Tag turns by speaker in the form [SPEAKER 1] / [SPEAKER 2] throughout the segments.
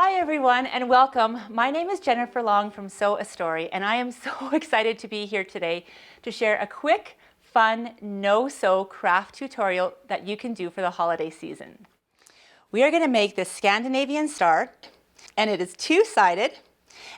[SPEAKER 1] Hi everyone and welcome. My name is Jennifer Long from Sew a Story and I am so excited to be here today to share a quick, fun, no-sew craft tutorial that you can do for the holiday season. We are going to make this Scandinavian Star and it is two-sided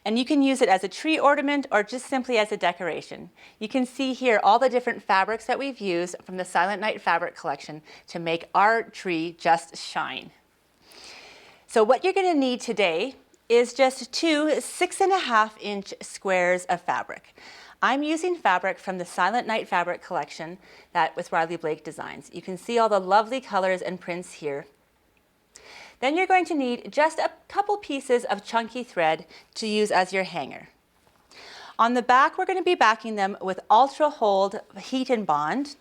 [SPEAKER 1] and you can use it as a tree ornament or just simply as a decoration. You can see here all the different fabrics that we've used from the Silent Night fabric collection to make our tree just shine. So what you're going to need today is just two 6.5-inch squares of fabric. I'm using fabric from the Silent Night fabric collection that was Riley Blake Designs. You can see all the lovely colors and prints here. Then you're going to need just a couple pieces of chunky thread to use as your hanger. On the back, we're going to be backing them with Ultra Hold Heat and Bond.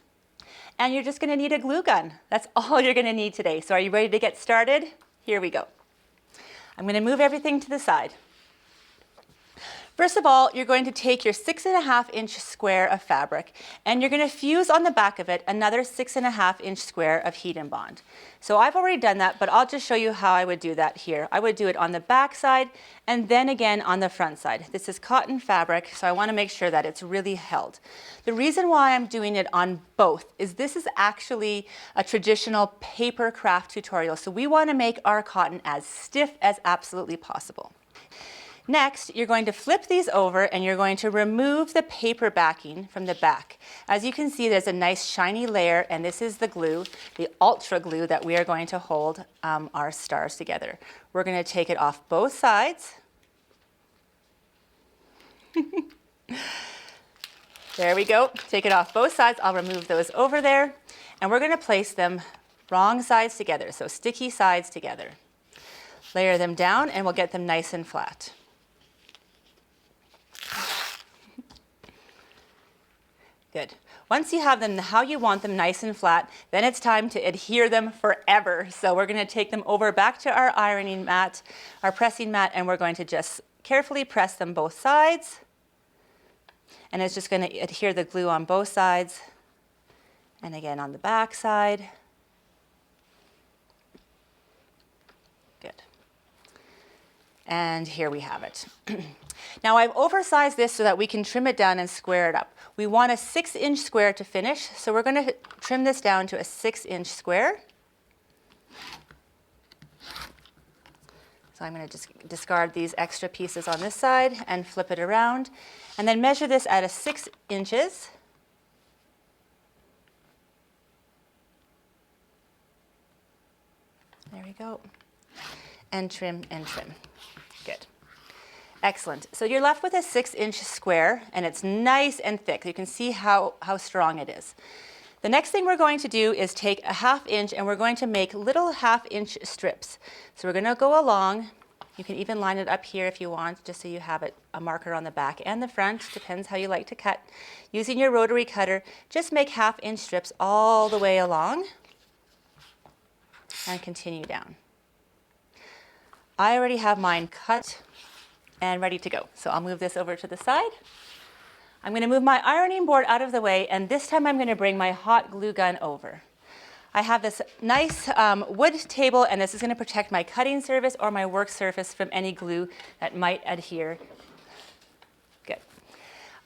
[SPEAKER 1] And you're just going to need a glue gun. That's all you're going to need today. So are you ready to get started? Here we go. I'm going to move everything to the side. First of all, you're going to take your 6.5-inch square of fabric and you're going to fuse on the back of it another 6.5-inch square of heat and bond. So I've already done that, but I'll just show you how I would do that here. I would do it on the back side and then again on the front side. This is cotton fabric, so I want to make sure that it's really held. The reason why I'm doing it on both is this is actually a traditional paper craft tutorial, so we want to make our cotton as stiff as absolutely possible. Next, you're going to flip these over and you're going to remove the paper backing from the back. As you can see, there's a nice shiny layer, and this is the glue, the ultra glue that we are going to hold our stars together. We're going to take it off both sides. There we go. Take it off both sides. I'll remove those over there. And we're going to place them wrong sides together, so sticky sides together. Layer them down and we'll get them nice and flat. Good. Once you have them how you want them, nice and flat, then it's time to adhere them forever. So we're going to take them over back to our ironing mat, our pressing mat, and we're going to just carefully press them both sides. And it's just going to adhere the glue on both sides. And again on the back side. Good. And here we have it. Now I've oversized this so that we can trim it down and square it up. We want a 6-inch square to finish, so we're going to trim this down to a 6-inch square. So I'm going to just discard these extra pieces on this side and flip it around, and then measure this at a 6 inches. There we go. And trim and trim. Good. Excellent. So you're left with a 6-inch square and it's nice and thick. You can see how strong it is. The next thing we're going to do is take a 1/2 inch and we're going to make little 1/2 inch strips. So we're going to go along. You can even line it up here if you want, just so you have it a marker on the back and the front. Depends how you like to cut. Using your rotary cutter, just make 1/2 inch strips all the way along and continue down. I already have mine cut and ready to go. So I'll move this over to the side. I'm going to move my ironing board out of the way, and this time I'm going to bring my hot glue gun over. I have this nice wood table, and this is going to protect my cutting surface or my work surface from any glue that might adhere. Good.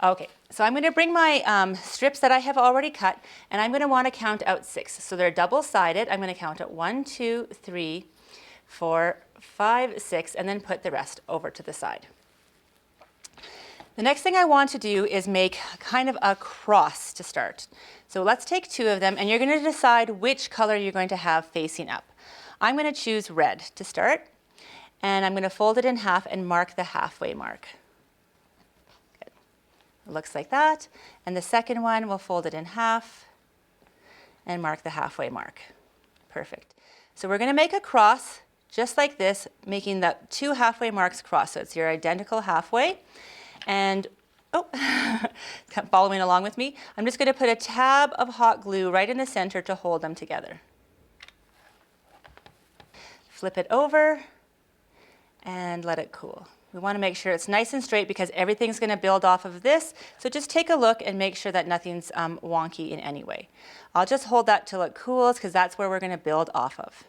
[SPEAKER 1] Okay, so I'm going to bring my strips that I have already cut, and I'm going to want to count out 6. So they're double-sided. I'm going to count at 1, 2, 3, 4, 5, 6, and then put the rest over to the side. The next thing I want to do is make kind of a cross to start. So let's take 2 of them, and you're going to decide which color you're going to have facing up. I'm going to choose red to start, and I'm going to fold it in half and mark the halfway mark. Good. It looks like that. And the second one, we'll fold it in half and mark the halfway mark. Perfect. So we're going to make a cross just like this, making the 2 halfway marks cross. So it's your identical halfway. And, oh, following along with me, I'm just going to put a tab of hot glue right in the center to hold them together. Flip it over and let it cool. We want to make sure it's nice and straight because everything's going to build off of this. So just take a look and make sure that nothing's wonky in any way. I'll just hold that till it cools because that's where we're going to build off of.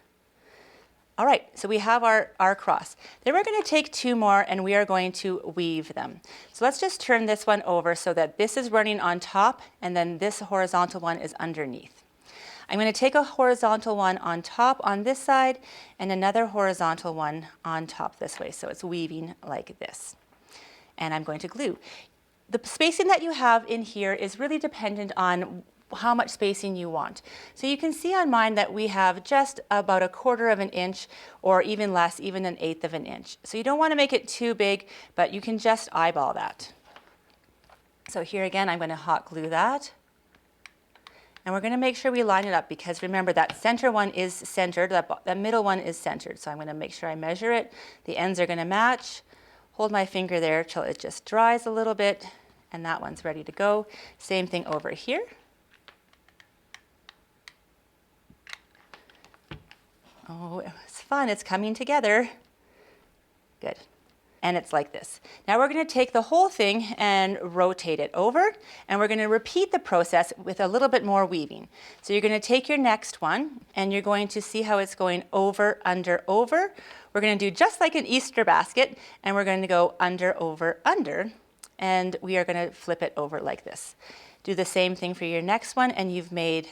[SPEAKER 1] All right, so we have our cross. Then we're going to take two more and we are going to weave them. So let's just turn this one over so that this is running on top and then this horizontal one is underneath. I'm going to take a horizontal one on top on this side and another horizontal one on top this way. So it's weaving like this. And I'm going to glue. The spacing that you have in here is really dependent on how much spacing you want. So you can see on mine that we have just about 1/4 of an inch or even less, even 1/8 of an inch. So you don't want to make it too big, but you can just eyeball that. So here again, I'm going to hot glue that. And we're going to make sure we line it up because remember that center one is centered, that middle one is centered. So I'm going to make sure I measure it. The ends are going to match. Hold my finger there till it just dries a little bit and that one's ready to go. Same thing over here. Oh, it's fun. It's coming together. Good. And it's like this. Now we're going to take the whole thing and rotate it over, and we're going to repeat the process with a little bit more weaving. So you're going to take your next one, and you're going to see how it's going over, under, over. We're going to do just like an Easter basket, and we're going to go under, over, under, and we are going to flip it over like this. Do the same thing for your next one, and you've made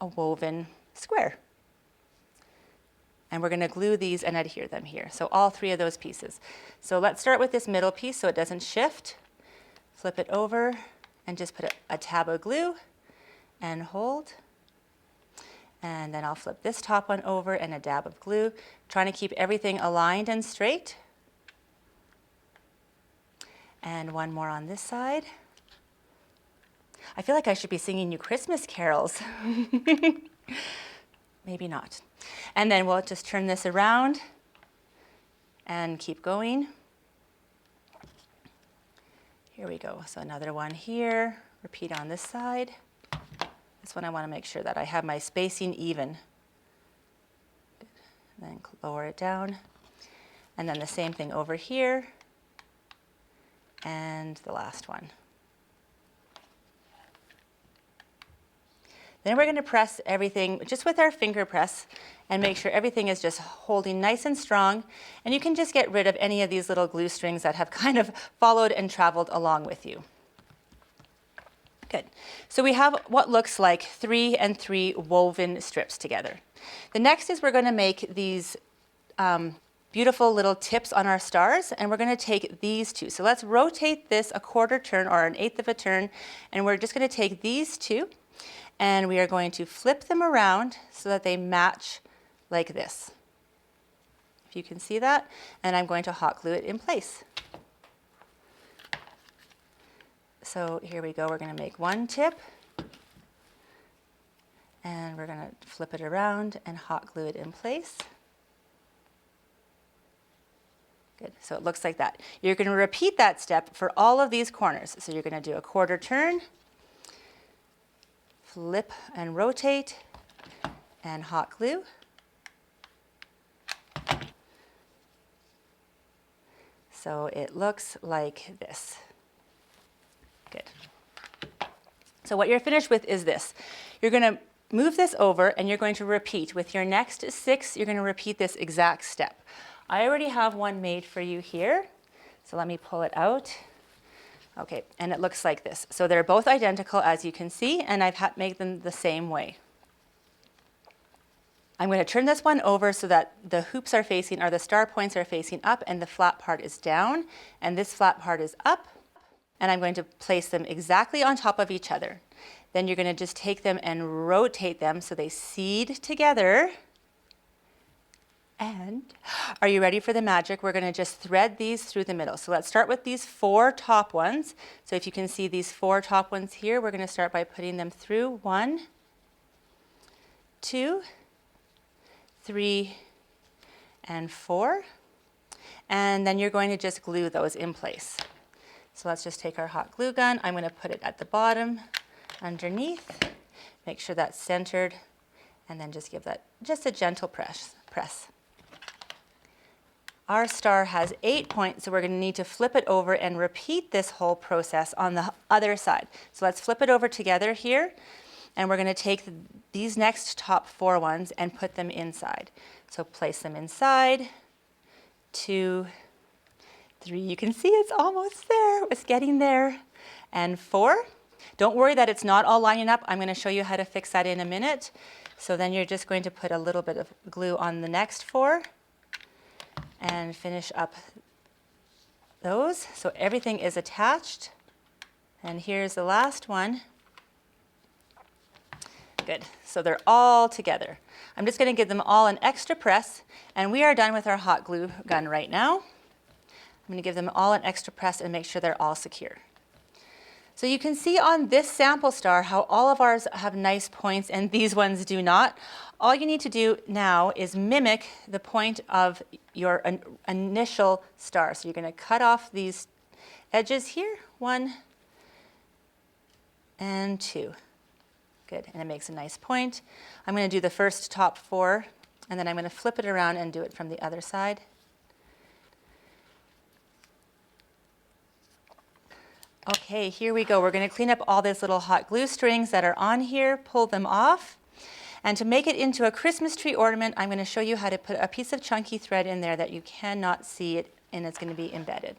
[SPEAKER 1] a woven square. And we're going to glue these and adhere them here. So all three of those pieces. So let's start with this middle piece so it doesn't shift. Flip it over and just put a tab of glue and hold. And then I'll flip this top one over and a dab of glue, trying to keep everything aligned and straight. And one more on this side. I feel like I should be singing you Christmas carols. Maybe not. And then we'll just turn this around and keep going. Here we go. So another one here. Repeat on this side. This one I want to make sure that I have my spacing even. Good. Then lower it down. And then the same thing over here. And the last one. Then we're going to press everything just with our finger press and make sure everything is just holding nice and strong. And you can just get rid of any of these little glue strings that have kind of followed and traveled along with you. Good. So we have what looks like 3 and 3 woven strips together. The next is we're going to make these beautiful little tips on our stars, and we're going to take these two. So let's rotate this 1/4 turn or 1/8 of a turn, and we're just going to take these two. And we are going to flip them around so that they match like this. If you can see that, and I'm going to hot glue it in place. So here we go, we're going to make one tip, and we're going to flip it around and hot glue it in place. Good, so it looks like that. You're going to repeat that step for all of these corners. So you're going to do a 1/4 turn, flip and rotate, and hot glue. So it looks like this. Good. So what you're finished with is this. You're going to move this over and you're going to repeat. With your next 6, you're going to repeat this exact step. I already have one made for you here. So let me pull it out. Okay, and it looks like this. So they're both identical, as you can see, and I've made them the same way. I'm going to turn this one over so that the hoops are facing, or the star points are facing up, and the flat part is down, and this flat part is up. And I'm going to place them exactly on top of each other. Then you're going to just take them and rotate them so they seed together. And are you ready for the magic? We're going to just thread these through the middle. So let's start with these 4 top ones. So if you can see these 4 top ones here, we're going to start by putting them through 1, 2, 3, and 4. And then you're going to just glue those in place. So let's just take our hot glue gun. I'm going to put it at the bottom, underneath. Make sure that's centered, and then just give that just a gentle press. Our star has 8 points, so we're going to need to flip it over and repeat this whole process on the other side. So let's flip it over together here. And we're going to take these next top 4 ones and put them inside. So place them inside, 2, 3, you can see it's almost there, it's getting there, and 4. Don't worry that it's not all lining up. I'm going to show you how to fix that in a minute. So then you're just going to put a little bit of glue on the next 4 and finish up those. So everything is attached. And here's the last one. Good, so they're all together. I'm just going to give them all an extra press, and we are done with our hot glue gun right now. I'm going to give them all an extra press and make sure they're all secure. So you can see on this sample star how all of ours have nice points and these ones do not. All you need to do now is mimic the point of your initial star. So you're going to cut off these edges here, 1 and 2. Good, and it makes a nice point. I'm going to do the first top 4, and then I'm going to flip it around and do it from the other side. Okay, here we go. We're going to clean up all these little hot glue strings that are on here, pull them off. And to make it into a Christmas tree ornament, I'm going to show you how to put a piece of chunky thread in there that you cannot see it, and it's going to be embedded.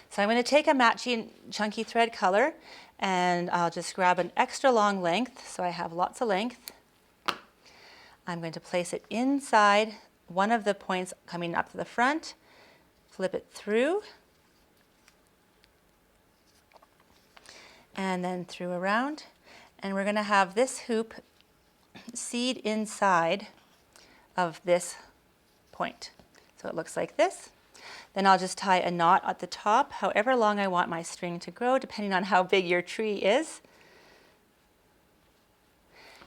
[SPEAKER 1] So I'm going to take a matching chunky thread color, and I'll just grab an extra long length, so I have lots of length. I'm going to place it inside one of the points coming up to the front, flip it through, and then through around. And we're going to have this hoop seed inside of this point. So it looks like this. Then I'll just tie a knot at the top, however long I want my string to grow, depending on how big your tree is.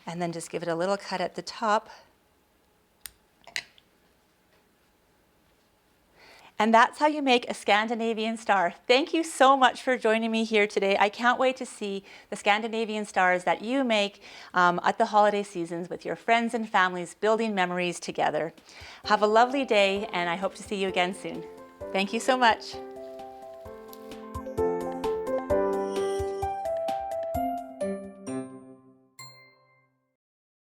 [SPEAKER 1] And then just give it a little cut at the top. And that's how you make a Scandinavian star. Thank you so much for joining me here today. I can't wait to see the Scandinavian stars that you make at the holiday seasons with your friends and families, building memories together. Have a lovely day, and I hope to see you again soon. Thank you so much.